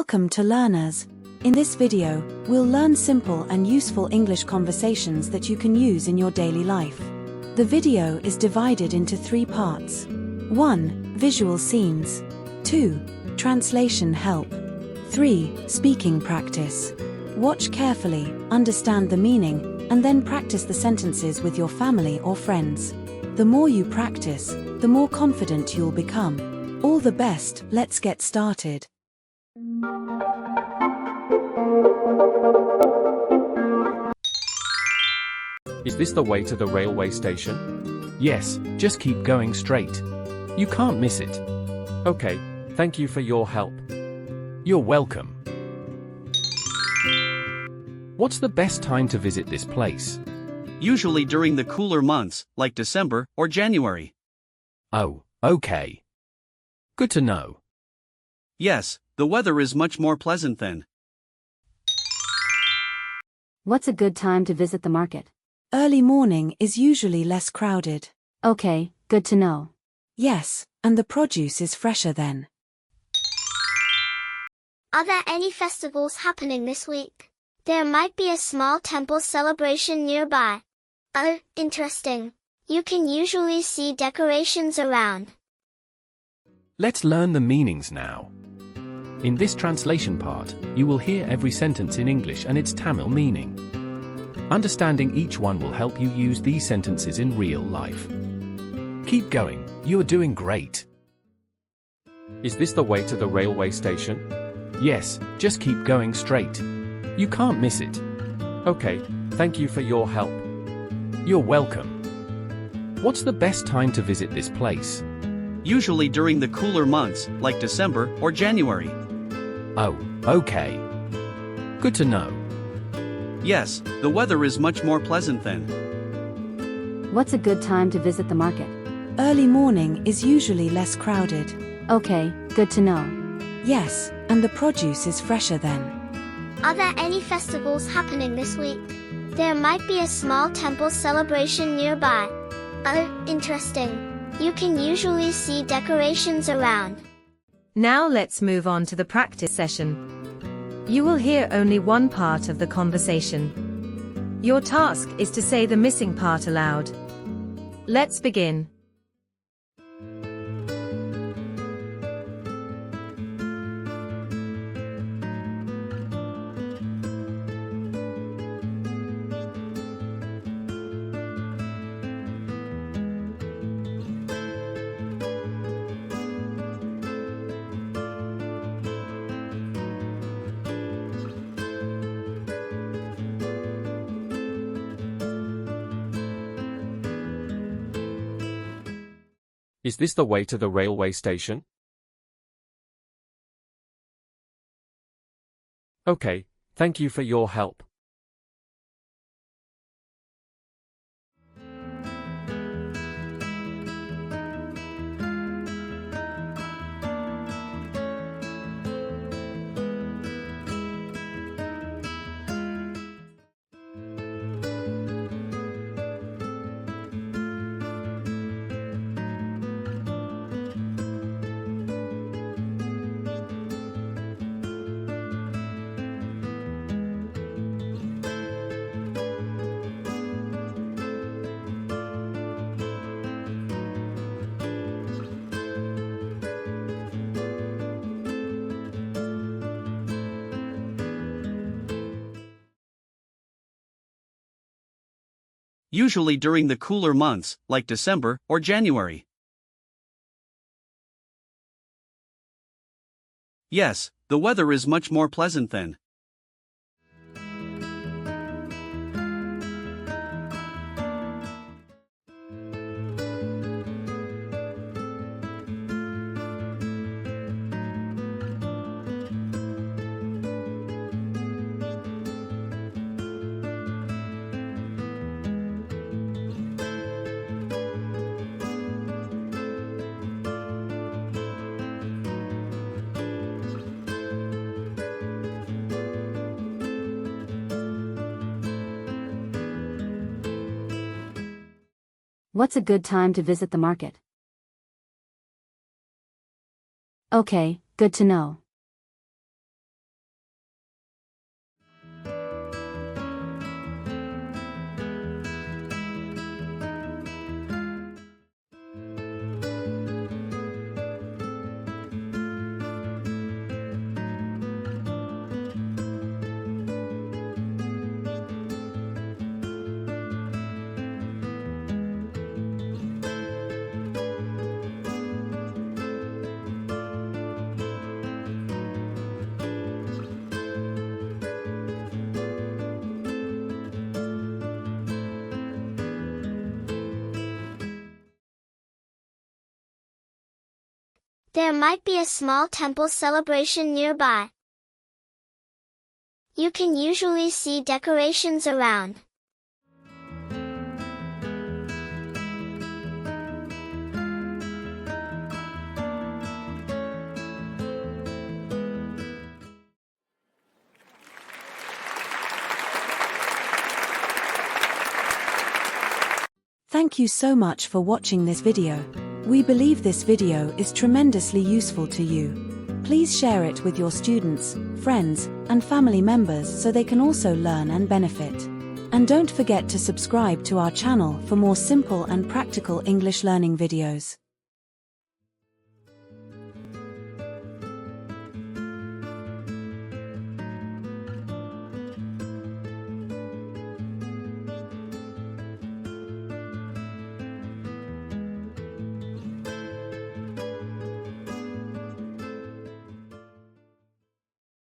Welcome to Learners. In this video, we'll learn simple and useful English conversations that you can use in your daily life. The video is divided into 3 parts. 1. Visual scenes. 2. Translation help. 3. Speaking practice. Watch carefully, understand the meaning, and then practice the sentences with your family or friends. The more you practice, the more confident you'll become. All the best, let's get started. Is this the way to the railway station? Yes, just keep going straight. You can't miss it. Okay, thank you for your help. You're welcome. What's the best time to visit this place? Usually during the cooler months, like December or January. Oh, okay. Good to know. Yes, the weather is much more pleasant then. What's a good time to visit the market? Early morning is usually less crowded. Okay, good to know. Yes, and the produce is fresher then. Are there any festivals happening this week? There might be a small temple celebration nearby. Oh, interesting. You can usually see decorations around. Let's learn the meanings now. In this translation part, you will hear every sentence in English and its Tamil meaning. Understanding each one will help you use these sentences in real life. Keep going, you are doing great. Is this the way to the railway station? Yes, just keep going straight. You can't miss it. Okay, thank you for your help. You're welcome. What's the best time to visit this place? Usually during the cooler months, like December or January. Oh, okay. Good to know. Yes, the weather is much more pleasant then. What's a good time to visit the market? Early morning is usually less crowded. Okay, good to know. Yes, and the produce is fresher then. Are there any festivals happening this week? There might be a small temple celebration nearby. Oh, interesting. You can usually see decorations around. Now let's move on to the practice session. You will hear only one part of the conversation. Your task is to say the missing part aloud. Let's begin. Is this the way to the railway station? Okay, thank you for your help. Usually during the cooler months, like December or January. Yes, the weather is much more pleasant then. What's a good time to visit the market? Okay, good to know. There might be a small temple celebration nearby. You can usually see decorations around. Thank you so much for watching this video. We believe this video is tremendously useful to you. Please share it with your students, friends, and family members so they can also learn and benefit. And don't forget to subscribe to our channel for more simple and practical English learning videos.